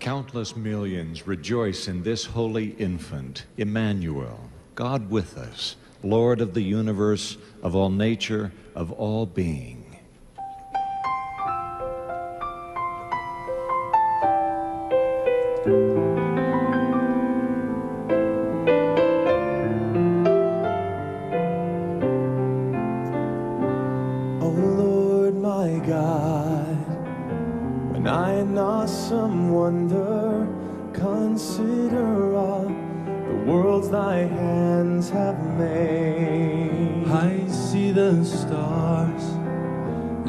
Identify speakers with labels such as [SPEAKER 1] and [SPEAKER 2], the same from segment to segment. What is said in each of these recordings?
[SPEAKER 1] Countless millions rejoice in this holy infant, Emmanuel, God with us, Lord of the universe, of all nature, of all being.
[SPEAKER 2] Awesome wonder, consider all the worlds thy hands have made.
[SPEAKER 3] I see the stars,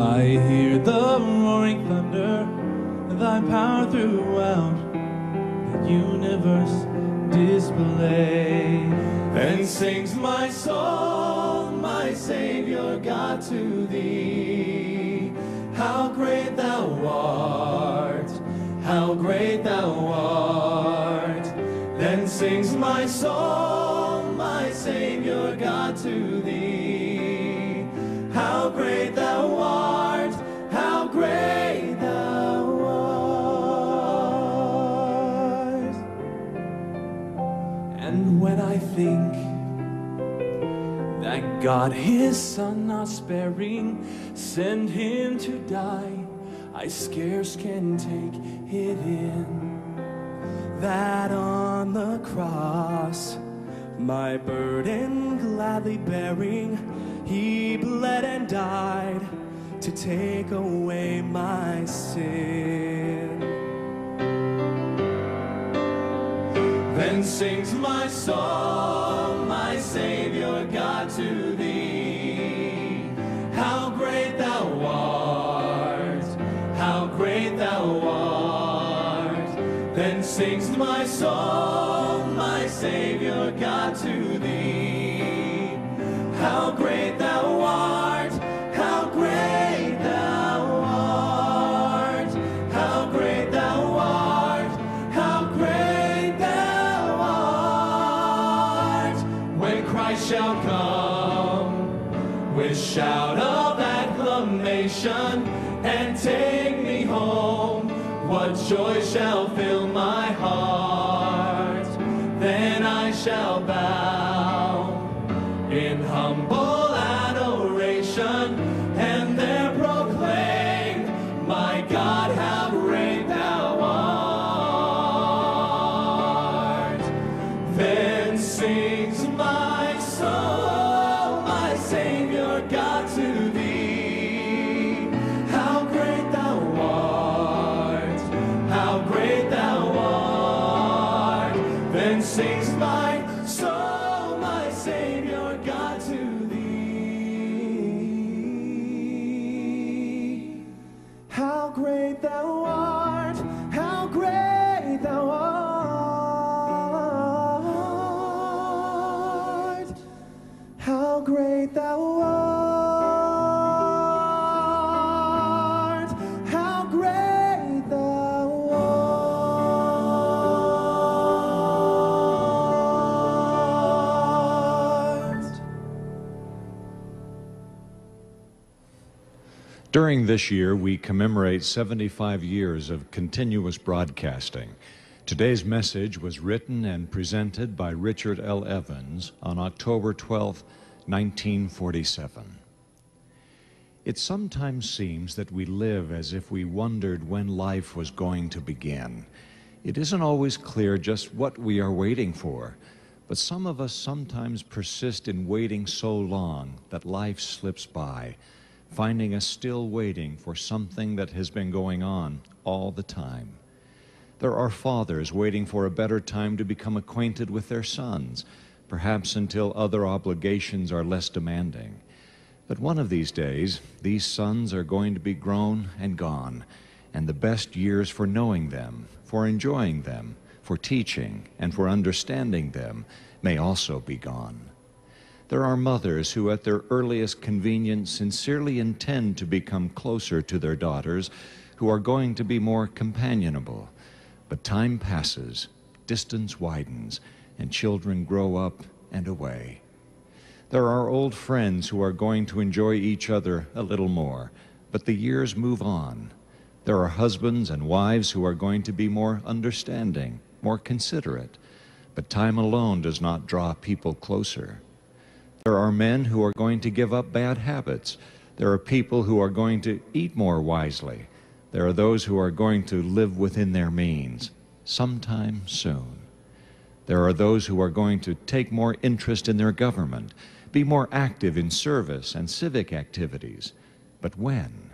[SPEAKER 3] I hear the roaring thunder, thy power throughout the universe display.
[SPEAKER 2] Then sings my soul, my Savior God, to thee. How great thou art, how great thou art. Then sings my soul, my Savior God, to thee. How great thou art, how great thou art.
[SPEAKER 3] And when I think that God his Son not sparing sent him to die, I scarce can take it in, that on the cross, my burden gladly bearing, he bled and died to take away my sin.
[SPEAKER 2] Then sings my soul, my Savior God, to thee. How great thou art, how great thou art. Then sings my soul, my Savior God, to thee. How great thou art, how great thou art, how great thou art, how great thou art. When Christ shall come with shout of acclamation and take me home, what joy shall fill my heart? Then I shall bow in humble adoration and there proclaim, my God, how great thou art. Then sings my soul, my Savior God, to thee. How great thou art, how great thou art. Then sings my soul, my Savior God, to thee. How great thou art, how great thou art, how great thou art, how great thou art.
[SPEAKER 1] During this year, we commemorate 75 years of continuous broadcasting. Today's message was written and presented by Richard L. Evans on October 12, 1947. It sometimes seems that we live as if we wondered when life was going to begin. It isn't always clear just what we are waiting for, but some of us sometimes persist in waiting so long that life slips by, finding us still waiting for something that has been going on all the time. There are fathers waiting for a better time to become acquainted with their sons, perhaps until other obligations are less demanding. But one of these days, these sons are going to be grown and gone, and the best years for knowing them, for enjoying them, for teaching, and for understanding them may also be gone. There are mothers who at their earliest convenience sincerely intend to become closer to their daughters, who are going to be more companionable. But time passes, distance widens, and children grow up and away. There are old friends who are going to enjoy each other a little more, but the years move on. There are husbands and wives who are going to be more understanding, more considerate, but time alone does not draw people closer. There are men who are going to give up bad habits. There are people who are going to eat more wisely. There are those who are going to live within their means, sometime soon. There are those who are going to take more interest in their government, be more active in service and civic activities. But when?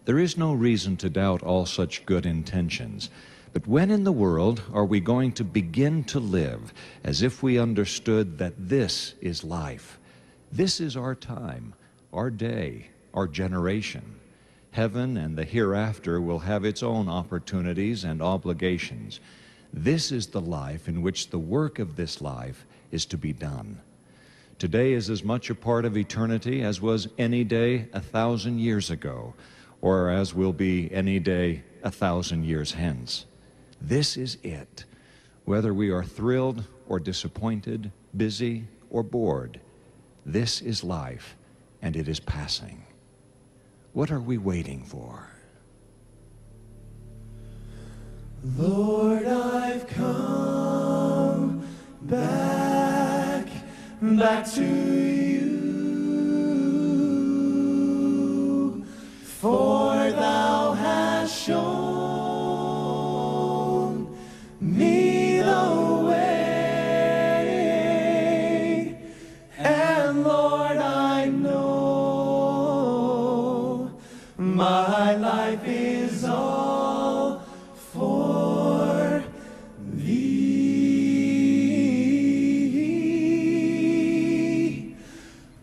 [SPEAKER 1] There is no reason to doubt all such good intentions. But when in the world are we going to begin to live as if we understood that this is life? This is our time, our day, our generation. Heaven and the hereafter will have its own opportunities and obligations. This is the life in which the work of this life is to be done. Today is as much a part of eternity as was any day 1,000 years ago, or as will be any day 1,000 years hence. This is it. Whether we are thrilled or disappointed, busy or bored, this is life, and it is passing. What are we waiting for?
[SPEAKER 2] Lord, I've come back to you, for thou hast shown me the way, and Lord, I know my life is all for thee.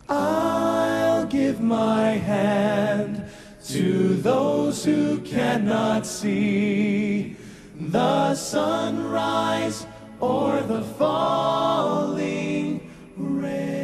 [SPEAKER 2] I'll give my hand to those who cannot see the sunrise or the falling rain.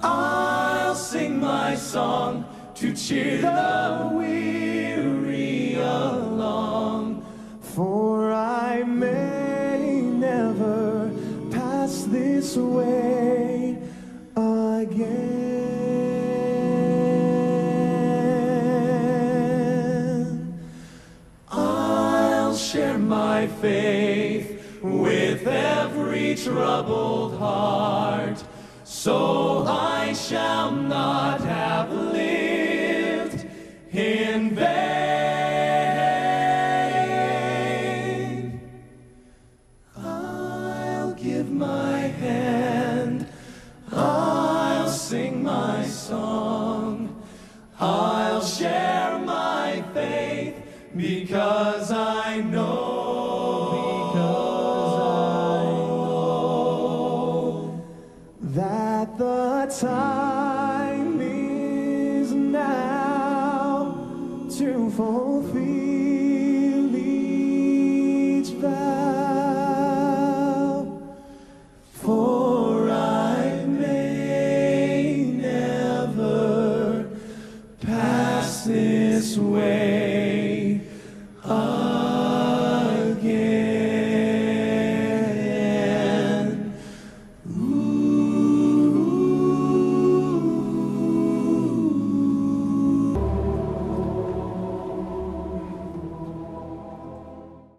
[SPEAKER 2] I'll sing my song to cheer the weary along, for I may never pass this way again. I'll share my faith with every troubled heart, so I shall not have lived in vain. I'll give my hand, I'll sing my song, I'll share my faith, because I know that the time is now to fulfill